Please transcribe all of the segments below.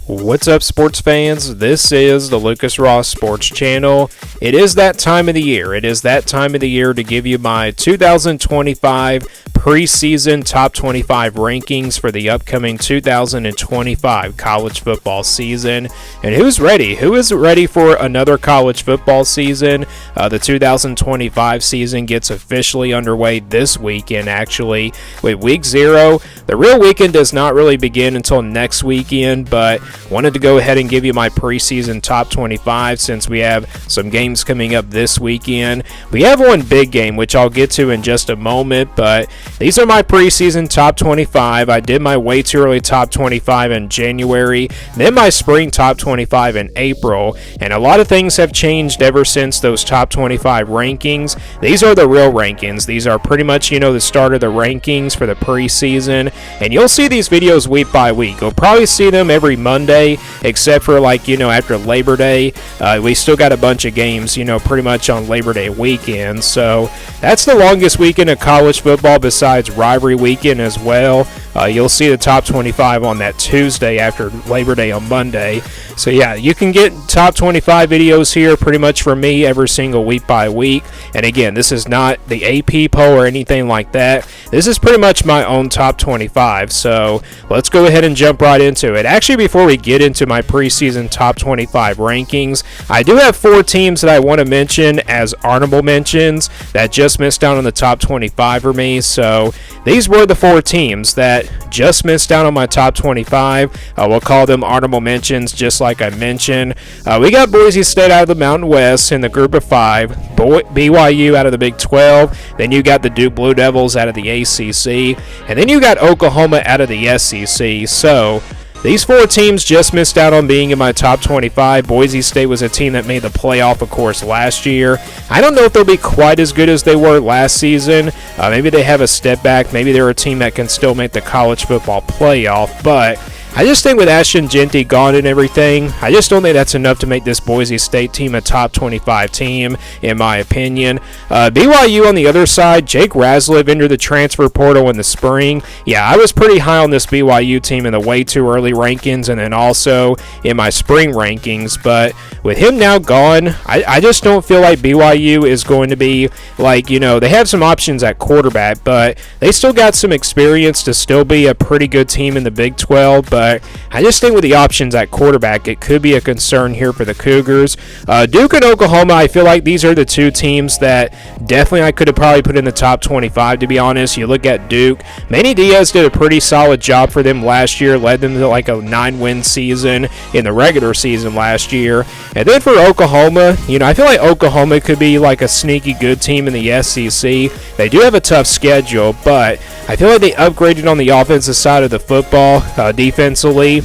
What's up, sports fans? This is the Lucas Ross Sports Channel. It is that time of the year. It is that time of the year to give you my 2025 preseason top 25 rankings for the upcoming 2025 college football season. And who's ready? Who is ready for another college football season? The 2025 season gets officially underway this weekend, actually, with week 0. The real weekend does not really begin until next weekend, but wanted to go ahead and give you my preseason top 25 since we have some games coming up this weekend. We have one big game, which I'll get to in just a moment, but these are my preseason top 25. I did my way too early top 25 in January, then my spring top 25 in April, and a lot of things have changed ever since those top 25 rankings. These are the real rankings. These are pretty much, the start of the rankings for the preseason, and you'll see these videos week by week. You'll probably see them every Monday, except for after Labor Day. We still got a bunch of games, pretty much on Labor Day weekend, so that's the longest weekend of college football besides rivalry weekend as well. You'll see the top 25 on that Tuesday after Labor Day on Monday. So yeah, you can get top 25 videos here pretty much from me every single week by week. And again, this is not the AP poll or anything like that. This is pretty much my own top 25. So let's go ahead and jump right into it. Actually, before we get into my preseason top 25 rankings, I do have 4 teams that I want to mention as honorable mentions that just missed out on the top 25 for me. So these were the 4 teams that just missed out on my top 25. We'll call them honorable mentions, just like I mentioned. We got Boise State out of the Mountain West in the group of 5, BYU out of the Big 12, then you got the Duke Blue Devils out of the ACC, and then you got Oklahoma out of the SEC. So these 4 teams just missed out on being in my top 25. Boise State was a team that made the playoff, of course, last year. I don't know if they'll be quite as good as they were last season. Maybe they have a step back. Maybe they're a team that can still make the college football playoff, but I just think with Ashton Jeanty gone and everything, I just don't think that's enough to make this Boise State team a top 25 team, in my opinion. BYU on the other side, Jake Razliv entered the transfer portal in the spring. Yeah, I was pretty high on this BYU team in the way too early rankings and then also in my spring rankings. But with him now gone, I just don't feel like BYU is going to be they have some options at quarterback, but they still got some experience to still be a pretty good team in the Big 12. But I just think with the options at quarterback, it could be a concern here for the Cougars. Duke and Oklahoma, I feel like these are the 2 teams that definitely I could have probably put in the top 25, to be honest. You look at Duke. Manny Diaz did a pretty solid job for them last year, led them to a 9-win season in the regular season last year. And then for Oklahoma, I feel like Oklahoma could be a sneaky good team in the SEC. They do have a tough schedule, but I feel like they upgraded on the offensive side of the football. Defensively,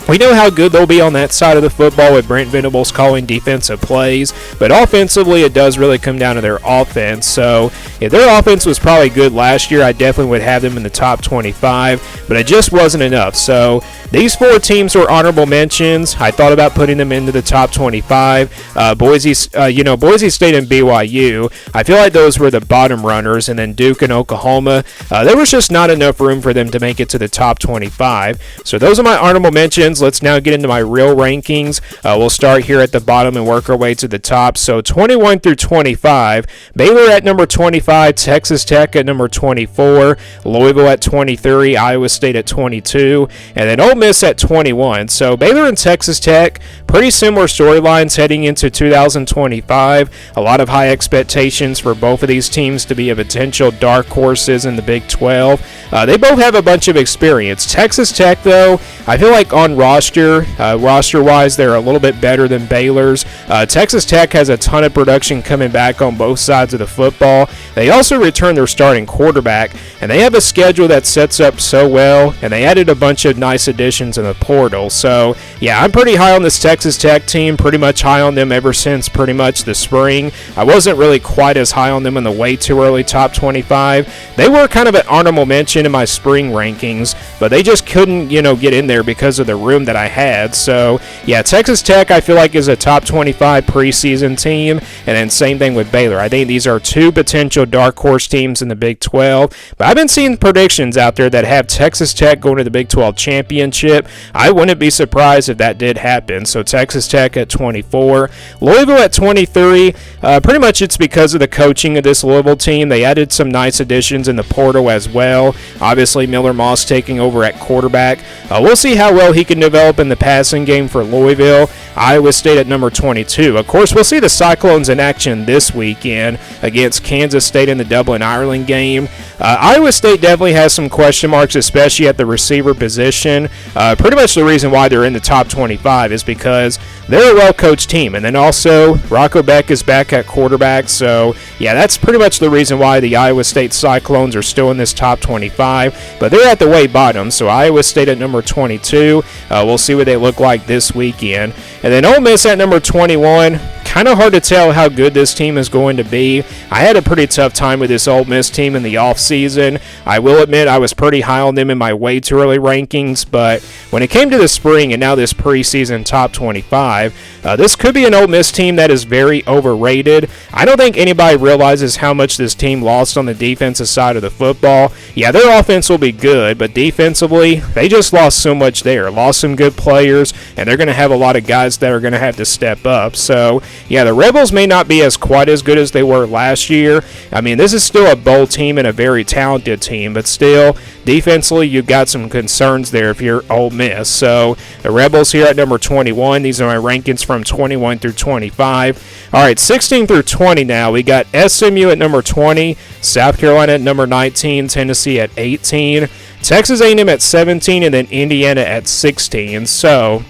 we know how good they'll be on that side of the football with Brent Venables calling defensive plays, but offensively it does really come down to their offense. So if their offense was probably good last year, I definitely would have them in the top 25, but it just wasn't enough. So these 4 teams were honorable mentions. I thought about putting them into the top 25. Boise State and BYU, I feel like those were the bottom runners, and then Duke and Oklahoma, there was just not enough room for them to make it to the top 25. So those are my honorable mentions. Let's now get into my real rankings. We'll start here at the bottom and work our way to the top. So 21 through 25, Baylor at number 25, Texas Tech at number 24, Louisville at 23, Iowa State at 22, and then Ole Miss at 21. So Baylor and Texas Tech, pretty similar storylines heading into 2025. A lot of high expectations for both of these teams to be a potential dark horses in the Big 12. They both have a bunch of experience. Texas Tech, though, I feel like on roster-wise, they're a little bit better than Baylor's. Texas Tech has a ton of production coming back on both sides of the football. They also returned their starting quarterback, and they have a schedule that sets up so well, and they added a bunch of nice additions in the portal. So, yeah, I'm pretty high on this Texas Tech team, pretty much high on them ever since pretty much the spring. I wasn't really quite as high on them in the way too early top 25. They were kind of an honorable mention in my spring rankings, but they just couldn't, get in there because of the room that I had. So, yeah, Texas Tech I feel like is a top 25 preseason team, and then same thing with Baylor. I think these are two potential dark horse teams in the Big 12, but I've been seeing predictions out there that have Texas Tech going to the Big 12 championship. I wouldn't be surprised if that did happen. So Texas Tech at 24, Louisville at 23. Pretty much it's because of the coaching of this Louisville team. They added some nice additions in the portal as well. Obviously Miller Moss taking over at quarterback. We'll see how well he can develop in the passing game for Louisville. Iowa State at number 22. Of course, we'll see the Cyclones in action this weekend against Kansas State in the Dublin, Ireland game. Iowa State definitely has some question marks, especially at the receiver position. Pretty much the reason why they're in the top 25 is because they're a well-coached team. And then also, Rocco Beck is back at quarterback. So, yeah, that's pretty much the reason why the Iowa State Cyclones are still in this top 25. But they're at the way bottom. So, Iowa State at number 22. We'll see what they look like this weekend. And then Ole Miss at number 21. Kind of hard to tell how good this team is going to be. I had a pretty tough time with this Ole Miss team in the offseason. I will admit I was pretty high on them in my way too early rankings, but when it came to the spring and now this preseason top 25, this could be an Ole Miss team that is very overrated. I don't think anybody realizes how much this team lost on the defensive side of the football. Yeah, their offense will be good, but defensively, they just lost so much there. Lost some good players, and they're going to have a lot of guys that are going to have to step up. So, yeah, the Rebels may not be quite as good as they were last year. I mean, this is still a bowl team and a very talented team, but still, defensively, you've got some concerns there if you're Ole Miss. So, the Rebels here at number 21. These are my rankings from 21 through 25. All right, 16 through 20 now. We got SMU at number 20, South Carolina at number 19, Tennessee at 18, Texas A&M at 17, and then Indiana at 16. So,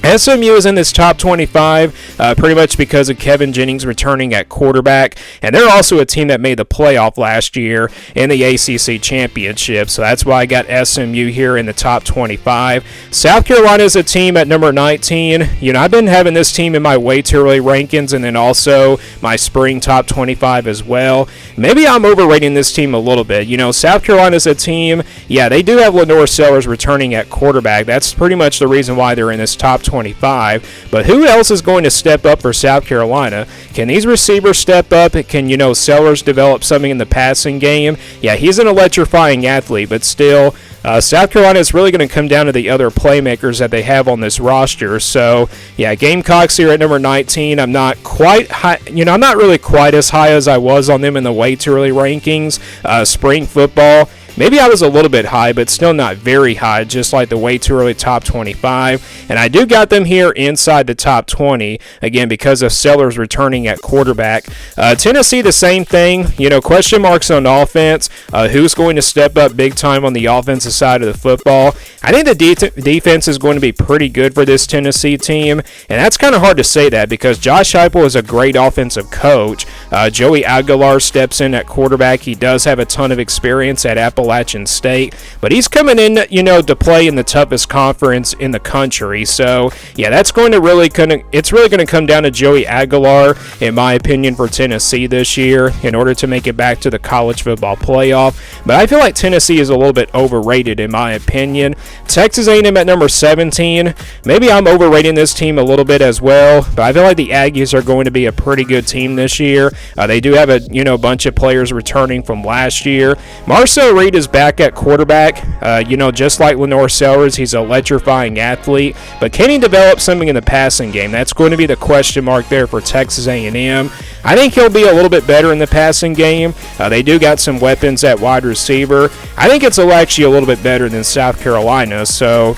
SMU is in this top 25 pretty much because of Kevin Jennings returning at quarterback, and they're also a team that made the playoff last year in the ACC Championship, so that's why I got SMU here in the top 25. South Carolina is a team at number 19. You know, I've been having this team in my way too early rankings and then also my spring top 25 as well. Maybe I'm overrating this team a little bit. You know, South Carolina is a team, yeah, they do have Lenore Sellers returning at quarterback. That's pretty much the reason why they're in this top 25, but who else is going to step up for South Carolina? Can these receivers step up? Can, you know, Sellers develop something in the passing game? Yeah, he's an electrifying athlete, but still, South Carolina is really going to come down to the other playmakers that they have on this roster. So, yeah, Gamecocks here at number 19. I'm not quite high, you know, I'm not really quite as high as I was on them in the way too early rankings. Spring football, maybe I was a little bit high, but still not very high, just like the way too early top 25. And I do got them here inside the top 20, again, because of Sellers returning at quarterback. Tennessee, the same thing. You know, question marks on offense. Who's going to step up big time on the offensive side of the football? I think the defense is going to be pretty good for this Tennessee team, and that's kind of hard to say that because Josh Heupel is a great offensive coach. Joey Aguilar steps in at quarterback. He does have a ton of experience at Appalachian State, but he's coming in, you know, to play in the toughest conference in the country. So, yeah, that's going to it's really going to come down to Joey Aguilar, in my opinion, for Tennessee this year in order to make it back to the college football playoff. But I feel like Tennessee is a little bit overrated, in my opinion. Texas A&M at number 17. Maybe I'm overrating this team a little bit as well, but I feel like the Aggies are going to be a pretty good team this year. They do have a bunch of players returning from last year. Marcel Reed is back at quarterback. Just like Lenore Sellers, he's an electrifying athlete. But can he develop something in the passing game? That's going to be the question mark there for Texas A&M. I think he'll be a little bit better in the passing game. They do got some weapons at wide receiver. I think it's actually a little bit better than South Carolina. So,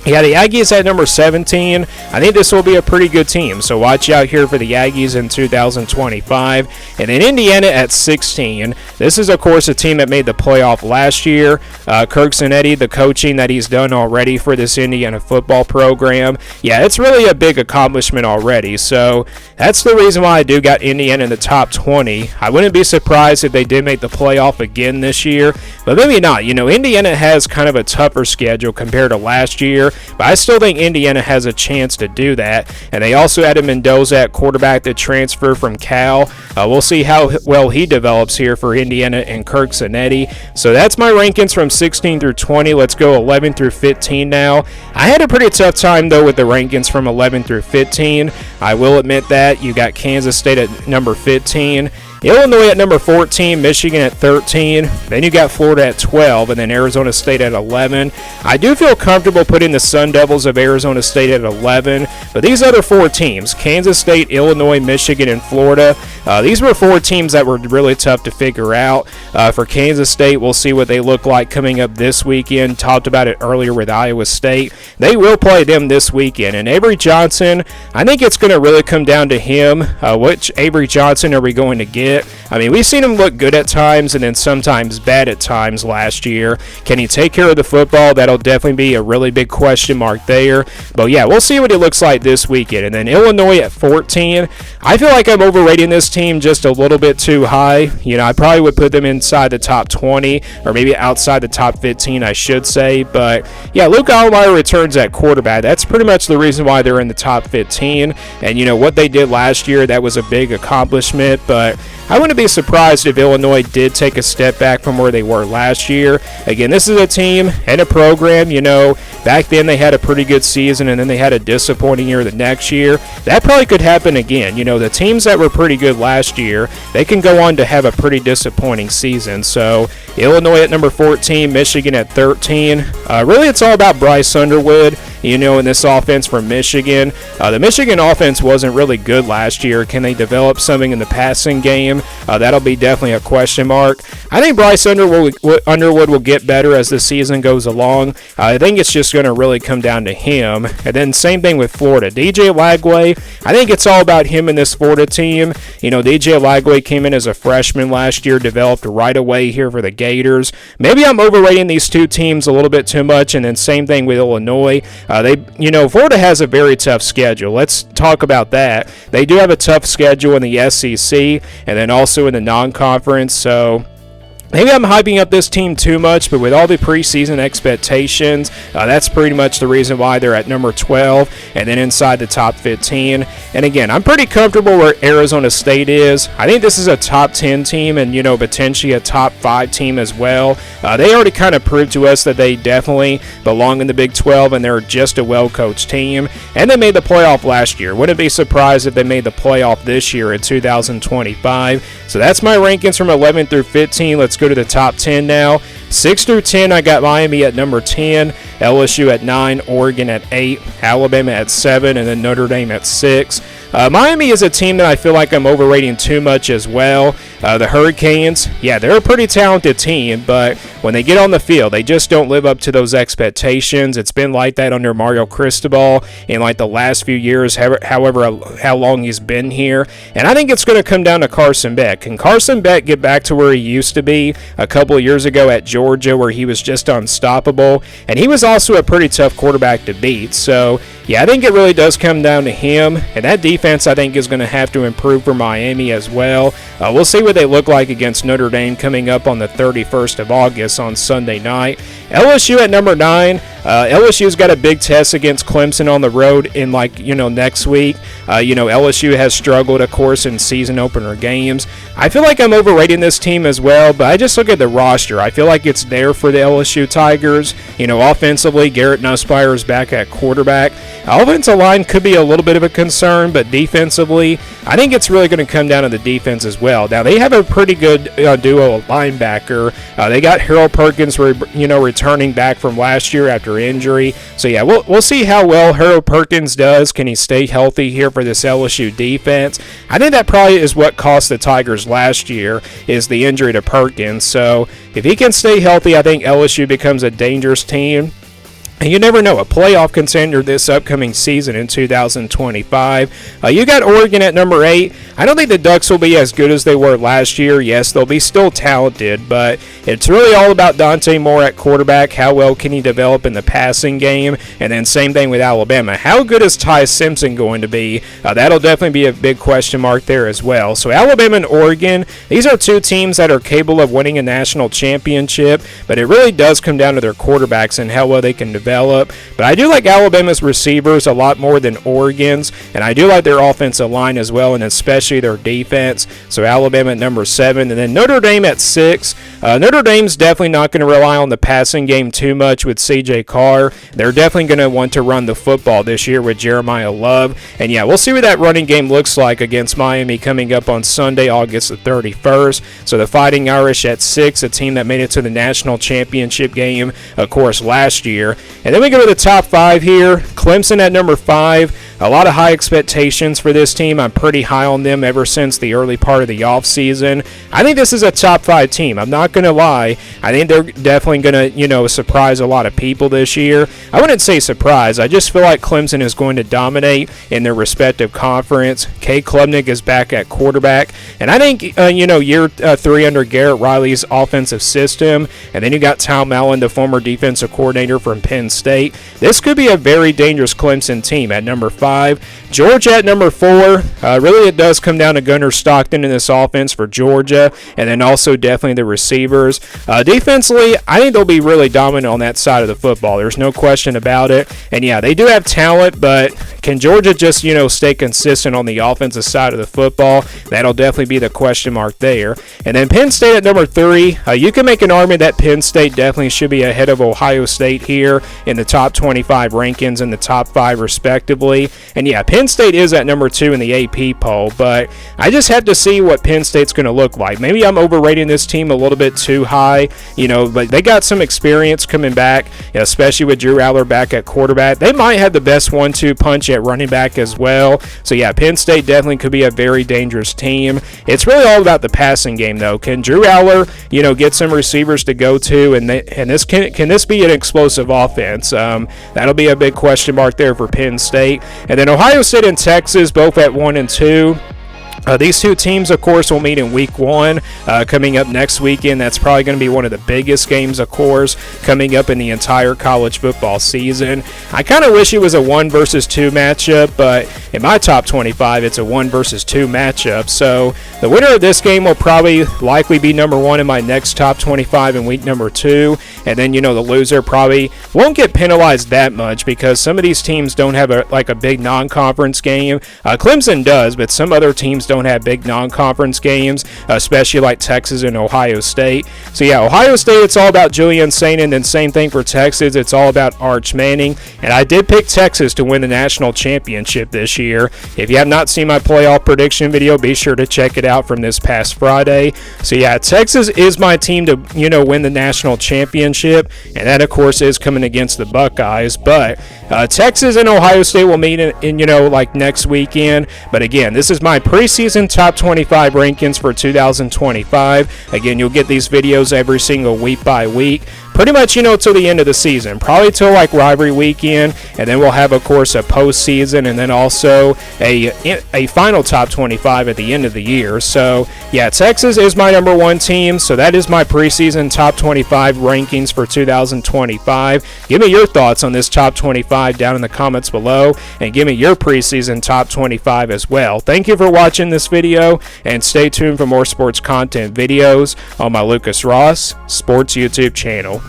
yeah, the Aggies at number 17. I think this will be a pretty good team, so watch out here for the Aggies in 2025. And then Indiana at 16. This is, of course, a team that made the playoff last year. Kirk Zanetti, the coaching that he's done already for this Indiana football program, yeah, it's really a big accomplishment already. So that's the reason why I do got Indiana in the top 20. I wouldn't be surprised if they did make the playoff again this year, but maybe not. You know, Indiana has kind of a tougher schedule compared to last year. year, but I still think Indiana has a chance to do that. And they also added Mendoza at quarterback to transfer from Cal. We'll see how well he develops here for Indiana and Kirk Zanetti. So that's my rankings from 16 through 20. Let's go 11 through 15 now. I had a pretty tough time, though, with the rankings from 11 through 15. I will admit that. You got Kansas State at number 15. Illinois at number 14, Michigan at 13, then you got Florida at 12, and then Arizona State at 11. I do feel comfortable putting the Sun Devils of Arizona State at 11, but these other four teams, Kansas State, Illinois, Michigan, and Florida, these were four teams that were really tough to figure out. For Kansas State, we'll see what they look like coming up this weekend. Talked about it earlier with Iowa State. They will play them this weekend, and Avery Johnson, I think it's going to really come down to him. Which Avery Johnson are we going to get? I mean, we've seen him look good at times and then sometimes bad at times last year. Can he take care of the football? That'll definitely be a really big question mark there. But yeah, we'll see what it looks like this weekend. And then Illinois at 14. I feel like I'm overrating this team just a little bit too high. You know, I probably would put them inside the top 20 or maybe outside the top 15, I should say. But yeah, Luke Allmeyer returns at quarterback. That's pretty much the reason why they're in the top 15. And you know, what they did last year, that was a big accomplishment. But I wouldn't be surprised if Illinois did take a step back from where they were last year. Again, this is a team and a program, you know, back then they had a pretty good season and then they had a disappointing year the next year. That probably could happen again. You know, the teams that were pretty good last year, they can go on to have a pretty disappointing season. So Illinois at number 14, Michigan at 13. Really, it's all about Bryce Underwood, you know, in this offense from Michigan. The Michigan offense wasn't really good last year. Can they develop something in the passing game? That'll be definitely a question mark. I think Bryce Underwood will get better as the season goes along. I think it's just going to really come down to him. And then same thing with Florida. DJ Lagway, I think it's all about him in this Florida team. You know, DJ Lagway came in as a freshman last year, developed right away here for the Gators. Maybe I'm overrating these two teams a little bit too much. And then same thing with Illinois. Florida has a very tough schedule. Let's talk about that. They do have a tough schedule in the SEC and then also in the non-conference. So maybe I'm hyping up this team too much, but with all the preseason expectations, that's pretty much the reason why they're at number 12 and then inside the top 15. And again, I'm pretty comfortable where Arizona State is. I think this is a top 10 team and, you know, potentially a top 5 team as well. They already kind of proved to us that they definitely belong in the Big 12 and they're just a well-coached team. And they made the playoff last year. Wouldn't be surprised if they made the playoff this year in 2025. So that's my rankings from 11 through 15. Let's go to the top 10 now. 6 through 10, I got Miami at number 10, LSU at 9, Oregon at 8, Alabama at 7, and then Notre Dame at 6. Miami is a team that I feel like I'm overrating too much as well. The Hurricanes, yeah, they're a pretty talented team, but when they get on the field, they just don't live up to those expectations. It's been like that under Mario Cristobal in like the last few years, however how long he's been here. And I think it's going to come down to Carson Beck. Can Carson Beck get back to where he used to be a couple of years ago at Georgia, where he was just unstoppable? And he was also a pretty tough quarterback to beat. So yeah, I think it really does come down to him. And that defense, I think, is going to have to improve for Miami as well. We'll see what they look like against Notre Dame coming up on the 31st of August on Sunday night. LSU at number 9. LSU's got a big test against Clemson on the road in next week. LSU has struggled, of course, in season opener games. I feel like I'm overrating this team as well, but I just look at the roster. I feel like it's there for the LSU Tigers. Offensively, Garrett Nussmeier is back at quarterback. Offensive line could be a little bit of a concern, but defensively, I think it's really going to come down to the defense as well. Now, they have a pretty good duo linebacker. They got Harold Perkins, returning back from last year after injury. So, yeah, we'll see how well Harold Perkins does. Can he stay healthy here for this LSU defense? I think that probably is what cost the Tigers last year, is the injury to Perkins. So, if he can stay healthy, I think LSU becomes a dangerous team. And you never know, a playoff contender this upcoming season in 2025. You got Oregon at number 8. I don't think the Ducks will be as good as they were last year. Yes, they'll be still talented, but it's really all about Dante Moore at quarterback. How well can he develop in the passing game? And then same thing with Alabama. How good is Ty Simpson going to be? That'll definitely be a big question mark there as well. So Alabama and Oregon, these are two teams that are capable of winning a national championship, but it really does come down to their quarterbacks and how well they can develop develop. But I do like Alabama's receivers a lot more than Oregon's, and I do like their offensive line as well, and especially their defense. So Alabama at number 7, and then Notre Dame at 6. Notre Dame's definitely not going to rely on the passing game too much with C.J. Carr. They're definitely going to want to run the football this year with Jeremiah Love. And yeah, we'll see what that running game looks like against Miami coming up on Sunday, August the 31st. So the Fighting Irish at 6, a team that made it to the national championship game, of course, last year. And then we go to the top 5 here. Clemson at number 5. A lot of high expectations for this team. I'm pretty high on them ever since the early part of the offseason. I think this is a top 5 team. I'm not going to lie. I think they're definitely going to, surprise a lot of people this year. I wouldn't say surprise. I just feel like Clemson is going to dominate in their respective conference. Kay Klubnik is back at quarterback. And I think, year 3 under Garrett Riley's offensive system. And then you got Tom Allen, the former defensive coordinator from Penn State. This could be a very dangerous Clemson team at number 5. Georgia at number 4. Really, it does come down to Gunnar Stockton in this offense for Georgia, and then also definitely the receivers. Defensively, I think they'll be really dominant on that side of the football. There's no question about it. And yeah, they do have talent, but can Georgia just, stay consistent on the offensive side of the football? That'll definitely be the question mark there. And then Penn State at number 3. You can make an argument that Penn State definitely should be ahead of Ohio State here in the top 25 rankings and the top 5 respectively. And yeah, Penn State is at number 2 in the AP poll, but I just have to see what Penn State's going to look like. Maybe I'm overrating this team a little bit too high, but they got some experience coming back, especially with Drew Aller back at quarterback. They might have the best 1-2 punch at running back as well. So yeah, Penn State definitely could be a very dangerous team. It's really all about the passing game, though. Can Drew Aller, get some receivers to go to, and this can this be an explosive offense? That'll be a big question mark there for Penn State. And then Ohio State and Texas, both at 1 and 2. These two teams, of course, will meet in week 1 coming up next weekend. That's probably going to be one of the biggest games, of course, coming up in the entire college football season. I kind of wish it was a 1 versus 2 matchup, but in my top 25, it's a 1 versus 2 matchup. So the winner of this game will probably likely be number 1 in my next top 25 in week number 2. And then, the loser probably won't get penalized that much because some of these teams don't have a big non-conference game. Clemson does, but some other teams don't have big non-conference games, especially like Texas and Ohio State. So yeah, Ohio State, it's all about Julian Saint, and then same thing for Texas. It's all about Arch Manning. And I did pick Texas to win the national championship this year. If you have not seen my playoff prediction video, be sure to check it out from this past Friday. So yeah, Texas is my team to, win the national championship, and that of course is coming against the Buckeyes. But Texas and Ohio State will meet in next weekend. But again, this is my preseason top 25 rankings for 2025. Again, you'll get these videos every single week by week. Pretty much, till the end of the season, probably till rivalry weekend, and then we'll have, of course, a postseason, and then also a final top 25 at the end of the year. So, yeah, Texas is my number 1 team, so that is my preseason top 25 rankings for 2025. Give me your thoughts on this top 25 down in the comments below, and give me your preseason top 25 as well. Thank you for watching this video, and stay tuned for more sports content videos on my Lucas Ross Sports YouTube channel.